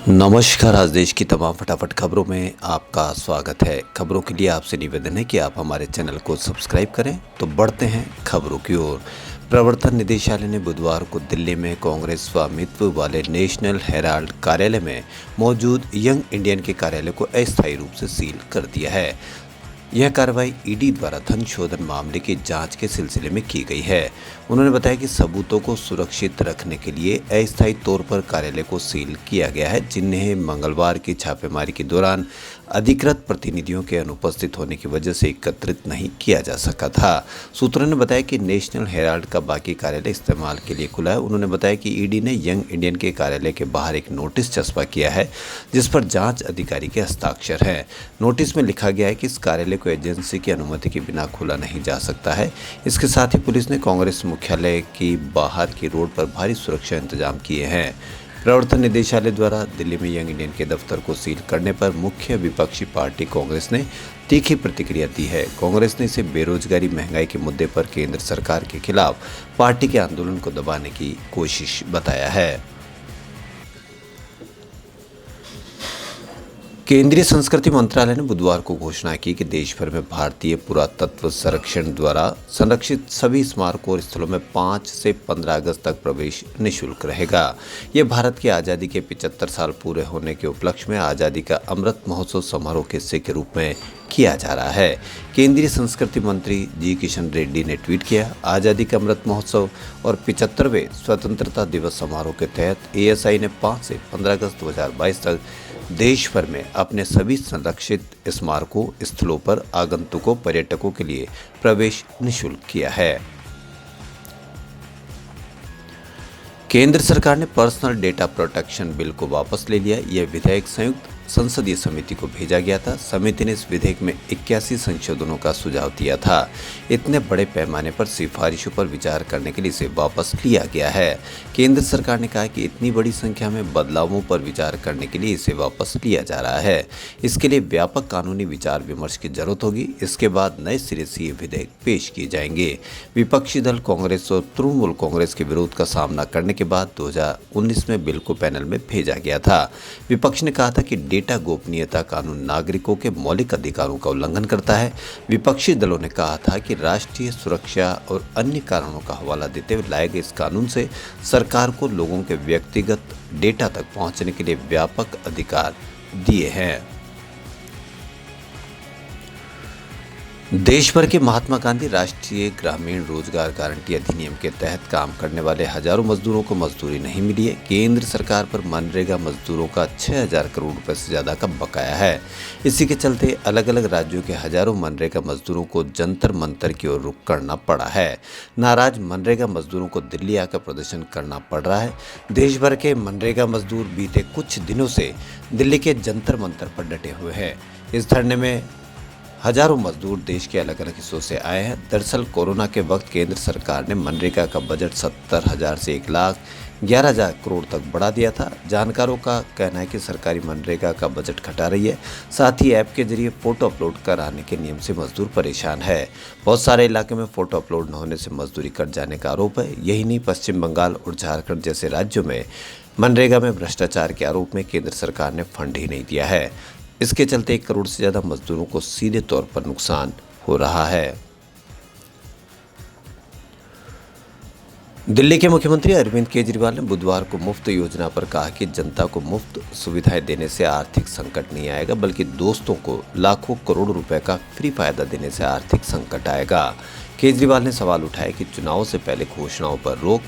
नमस्कार। आज देश की तमाम फटाफट खबरों में आपका स्वागत है। खबरों के लिए आपसे निवेदन है कि आप हमारे चैनल को सब्सक्राइब करें। तो बढ़ते हैं खबरों की ओर। प्रवर्तन निदेशालय ने बुधवार को दिल्ली में कांग्रेस स्वामित्व वाले नेशनल हेराल्ड कार्यालय में मौजूद यंग इंडियन के कार्यालय को अस्थायी रूप से सील कर दिया है। यह कार्रवाई ईडी द्वारा धन शोधन मामले की जांच के सिलसिले में की गई है। उन्होंने बताया कि सबूतों को सुरक्षित रखने के लिए अस्थायी तौर पर कार्यालय को सील किया गया है, जिन्हें मंगलवार की छापेमारी के दौरान अधिकृत प्रतिनिधियों के अनुपस्थित होने की वजह से एकत्रित नहीं किया जा सका था। सूत्रों ने बताया कि नेशनल हेराल्ड का बाकी कार्यालय इस्तेमाल के लिए खुला है। उन्होंने बताया कि ईडी ने यंग इंडियन के कार्यालय के बाहर एक नोटिस चस्पा किया है, जिस पर जांच अधिकारी के हस्ताक्षर है। नोटिस में लिखा गया है कि इस कार्यालय को एजेंसी की अनुमति के बिना खोला नहीं जा सकता है। इसके साथ ही पुलिस ने कांग्रेस मुख्यालय की बाहर की रोड पर भारी सुरक्षा इंतजाम किए हैं। प्रवर्तन निदेशालय द्वारा दिल्ली में यंग इंडियन के दफ्तर को सील करने पर मुख्य विपक्षी पार्टी कांग्रेस ने तीखी प्रतिक्रिया दी है। कांग्रेस ने इसे बेरोजगारी, महंगाई के मुद्दे पर केंद्र सरकार के खिलाफ पार्टी के आंदोलन को दबाने की कोशिश बताया है। केंद्रीय संस्कृति मंत्रालय ने बुधवार को घोषणा की कि देश भर में भारतीय पुरातत्व संरक्षण द्वारा संरक्षित सभी स्मारकों और स्थलों में 5 से 15 अगस्त तक प्रवेश निःशुल्क रहेगा। यह भारत की आज़ादी के 75 साल पूरे होने के उपलक्ष्य में आज़ादी का अमृत महोत्सव समारोह के हिस्से के रूप में किया जा रहा है। केंद्रीय संस्कृति मंत्री जी किशन रेड्डी ने ट्वीट किया, आज़ादी का अमृत महोत्सव और 75वें स्वतंत्रता दिवस समारोह के तहत एएसआई ने 5 से 15 अगस्त 2022 तक देश भर में अपने सभी संरक्षित स्मारकों स्थलों पर आगंतुकों पर्यटकों के लिए प्रवेश निःशुल्क किया है। केंद्र सरकार ने पर्सनल डेटा प्रोटेक्शन बिल को वापस ले लिया। यह विधेयक संयुक्त संसदीय समिति को भेजा गया था। समिति ने इस विधेयक में 81 संशोधनों का सुझाव दिया था। इतने बड़े पैमाने पर सिफारिशों पर विचार करने के लिए इसे वापस लिया गया है। केंद्र सरकार ने कहा कि इतनी बड़ी संख्या में बदलावों पर विचार करने के लिए इसे वापस लिया जा रहा है। इसके लिए व्यापक कानूनी विचार विमर्श की जरूरत होगी। इसके बाद नए सिरे से ये विधेयक पेश किए जाएंगे। विपक्षी दल कांग्रेस और तृणमूल कांग्रेस के विरोध का सामना करने के बाद 2019 में बिल को पैनल में भेजा गया था। विपक्ष ने कहा था कि डेटा गोपनीयता कानून नागरिकों के मौलिक अधिकारों का उल्लंघन करता है। विपक्षी दलों ने कहा था कि राष्ट्रीय सुरक्षा और अन्य कारणों का हवाला देते हुए लाए गए इस कानून से सरकार को लोगों के व्यक्तिगत डेटा तक पहुंचने के लिए व्यापक अधिकार दिए हैं। देश भर के महात्मा गांधी राष्ट्रीय ग्रामीण रोजगार गारंटी अधिनियम के तहत काम करने वाले हजारों मजदूरों को मजदूरी नहीं मिली है। केंद्र सरकार पर मनरेगा मजदूरों का 6,000 करोड़ रुपए से ज्यादा का बकाया है। इसी के चलते अलग अलग राज्यों के हजारों मनरेगा मजदूरों को जंतर मंतर की ओर रुख करना पड़ा है। नाराज मनरेगा मजदूरों को दिल्ली आकर प्रदर्शन करना पड़ रहा है। देश भर के मनरेगा मजदूर बीते कुछ दिनों से दिल्ली के जंतर मंतर पर डटे हुए हैं। इस धरने में हजारों मजदूर देश के अलग अलग हिस्सों से आए हैं। दरअसल कोरोना के वक्त केंद्र सरकार ने मनरेगा का बजट 70,000 से 1,11,000 करोड़ तक बढ़ा दिया था। जानकारों का कहना है कि सरकारी मनरेगा का बजट घटा रही है। साथ ही ऐप के जरिए फोटो अपलोड कराने के नियम से मजदूर परेशान है। बहुत सारे इलाके में फोटो अपलोड न होने से मजदूरी कट जाने का आरोप है। यही नहीं, पश्चिम बंगाल और झारखंड जैसे राज्यों में मनरेगा में भ्रष्टाचार के आरोप में केंद्र सरकार ने फंड ही नहीं दिया है। इसके चलते 1 करोड़ से ज्यादा मजदूरों को सीधे तौर पर नुकसान हो रहा है। दिल्ली के मुख्यमंत्री अरविंद केजरीवाल ने बुधवार को मुफ्त योजना पर कहा कि जनता को मुफ्त सुविधाएं देने से आर्थिक संकट नहीं आएगा, बल्कि दोस्तों को लाखों करोड़ रुपए का फ्री फायदा देने से आर्थिक संकट आएगा। केजरीवाल ने सवाल उठाया कि चुनाव से पहले घोषणाओं पर रोक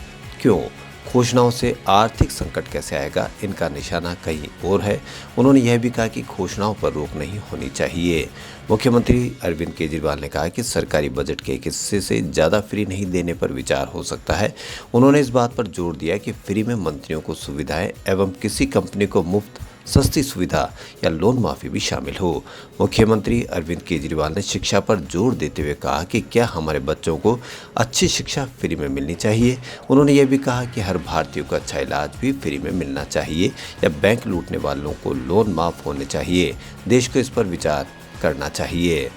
क्यों? घोषणाओं से आर्थिक संकट कैसे आएगा? इनका निशाना कहीं और है। उन्होंने यह भी कहा कि घोषणाओं पर रोक नहीं होनी चाहिए। मुख्यमंत्री अरविंद केजरीवाल ने कहा कि सरकारी बजट के एक हिस्से से ज़्यादा फ्री नहीं देने पर विचार हो सकता है। उन्होंने इस बात पर जोर दिया कि फ्री में मंत्रियों को सुविधाएं एवं किसी कंपनी को मुफ्त सस्ती सुविधा या लोन माफ़ी भी शामिल हो। मुख्यमंत्री अरविंद केजरीवाल ने शिक्षा पर जोर देते हुए कहा कि क्या हमारे बच्चों को अच्छी शिक्षा फ्री में मिलनी चाहिए। उन्होंने यह भी कहा कि हर भारतीय को अच्छा इलाज भी फ्री में मिलना चाहिए या बैंक लूटने वालों को लोन माफ़ होने चाहिए। देश को इस पर विचार करना चाहिए।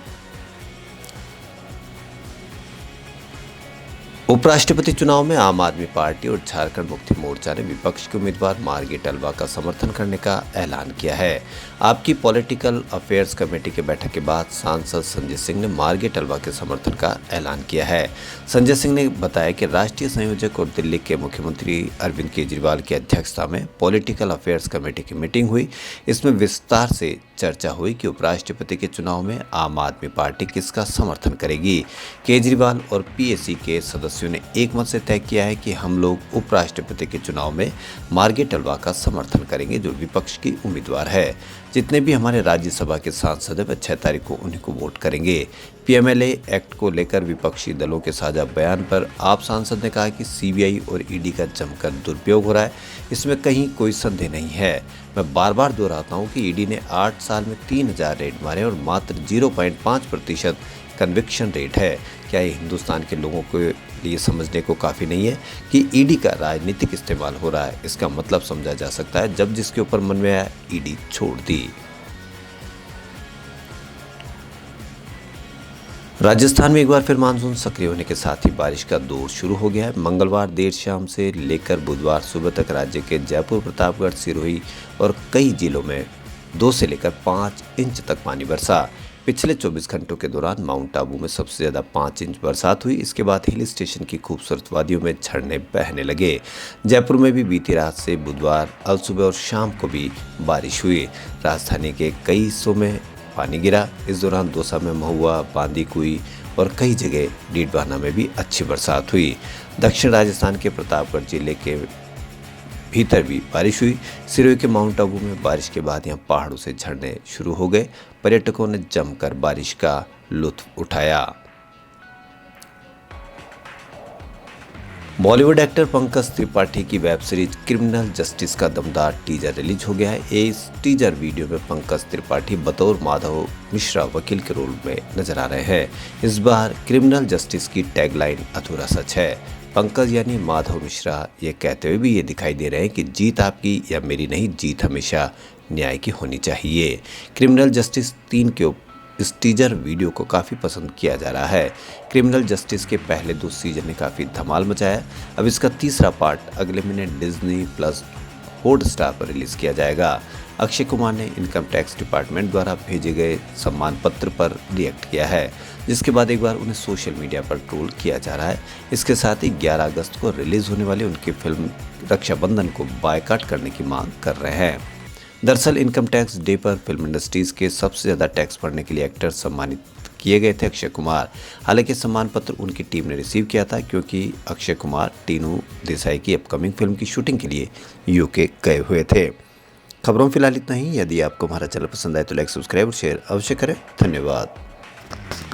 उपराष्ट्रपति चुनाव में आम आदमी पार्टी और झारखंड मुक्ति मोर्चा ने विपक्ष के उम्मीदवार मार्गी टलवा का समर्थन करने का ऐलान किया है। आपकी पॉलिटिकल अफेयर्स कमेटी की बैठक के बाद सांसद संजय सिंह ने मार्गी टलवा के समर्थन का ऐलान किया है। संजय सिंह ने बताया कि राष्ट्रीय संयोजक और दिल्ली के मुख्यमंत्री अरविंद केजरीवाल की अध्यक्षता में पॉलिटिकल अफेयर्स कमेटी की मीटिंग हुई। इसमें विस्तार से चर्चा हुई कि उपराष्ट्रपति के चुनाव में आम आदमी पार्टी किसका समर्थन करेगी। केजरीवाल और पीएसी के सदस्यों ने एक मत से तय किया है कि हम लोग उपराष्ट्रपति के चुनाव में मार्गी टलवा का समर्थन करेंगे, जो विपक्ष की उम्मीदवार है। जितने भी हमारे राज्यसभा के सांसद हैं वह 6 तारीख को उन्हीं को वोट करेंगे। पीएमएलए एक्ट को लेकर विपक्षी दलों के साझा बयान पर आप सांसद ने कहा कि सीबीआई और ईडी का जमकर दुरुपयोग हो रहा है, इसमें कहीं कोई संदेह नहीं है। मैं बार बार दोहराता हूं कि ईडी ने 8 साल में 3000 रेड मारे और मात्र 0.5% कन्विक्शन रेट है। क्या ये हिंदुस्तान के लोगों के लिए समझने को काफ़ी नहीं है कि ईडी का राजनीतिक इस्तेमाल हो रहा है? इसका मतलब समझा जा सकता है जब जिसके ऊपर मन में आया ईडी छोड़ दी। राजस्थान में एक बार फिर मानसून सक्रिय होने के साथ ही बारिश का दौर शुरू हो गया है। मंगलवार देर शाम से लेकर बुधवार सुबह तक राज्य के जयपुर, प्रतापगढ़, सिरोही और कई जिलों में 2 से लेकर 5 इंच तक पानी बरसा। पिछले 24 घंटों के दौरान माउंट आबू में सबसे ज़्यादा 5 इंच बरसात हुई। इसके बाद हिल स्टेशन की खूबसूरत वादियों में झरने बहने लगे। जयपुर में भी बीती रात से बुधवार अल सुबह और शाम को भी बारिश हुई। राजधानी के कई हिस्सों में पानी गिरा। इस दौरान दौसा में महुआ, बांदीकुई और कई जगह डीडवाना में भी अच्छी बरसात हुई। दक्षिण राजस्थान के प्रतापगढ़ जिले के भीतर भी बारिश हुई। सिरोही के माउंट आबू में बारिश के बाद यहां पहाड़ों से झरने शुरू हो गए। पर्यटकों ने जमकर बारिश का लुत्फ उठाया। बॉलीवुड एक्टर पंकज त्रिपाठी की वेब सीरीज क्रिमिनल जस्टिस का दमदार टीजर रिलीज हो गया है। इस टीजर वीडियो में पंकज त्रिपाठी बतौर माधव मिश्रा वकील के रोल में नजर आ रहे हैं। इस बार क्रिमिनल जस्टिस की टैगलाइन अधूरा सच है। पंकज यानी माधव मिश्रा ये कहते हुए भी ये दिखाई दे रहे हैं कि जीत आपकी या मेरी नहीं, जीत हमेशा न्याय की होनी चाहिए। क्रिमिनल जस्टिस 3 के इस टीजर वीडियो को काफ़ी पसंद किया जा रहा है। क्रिमिनल जस्टिस के पहले 2 सीजन ने काफ़ी धमाल मचाया। अब इसका तीसरा पार्ट अगले महीने डिज्नी प्लस हॉटस्टार पर रिलीज़ किया जाएगा। अक्षय कुमार ने इनकम टैक्स डिपार्टमेंट द्वारा भेजे गए सम्मान पत्र पर रिएक्ट किया है, जिसके बाद एक बार उन्हें सोशल मीडिया पर ट्रोल किया जा रहा है। इसके साथ ही 11 अगस्त को रिलीज़ होने वाली उनकी फिल्म रक्षाबंधन को बायकॉट करने की मांग कर रहे हैं। दरअसल इनकम टैक्स डे पर फिल्म इंडस्ट्रीज के सबसे ज़्यादा टैक्स भरने के लिए एक्टर सम्मानित किए गए थे अक्षय कुमार। हालांकि सम्मान पत्र उनकी टीम ने रिसीव किया था, क्योंकि अक्षय कुमार टीनू देसाई की अपकमिंग फिल्म की शूटिंग के लिए यूके गए हुए थे। खबरों में फिलहाल इतना ही। यदि आपको हमारा चैनल पसंद आए तो लाइक, सब्सक्राइब और शेयर अवश्य करें। धन्यवाद।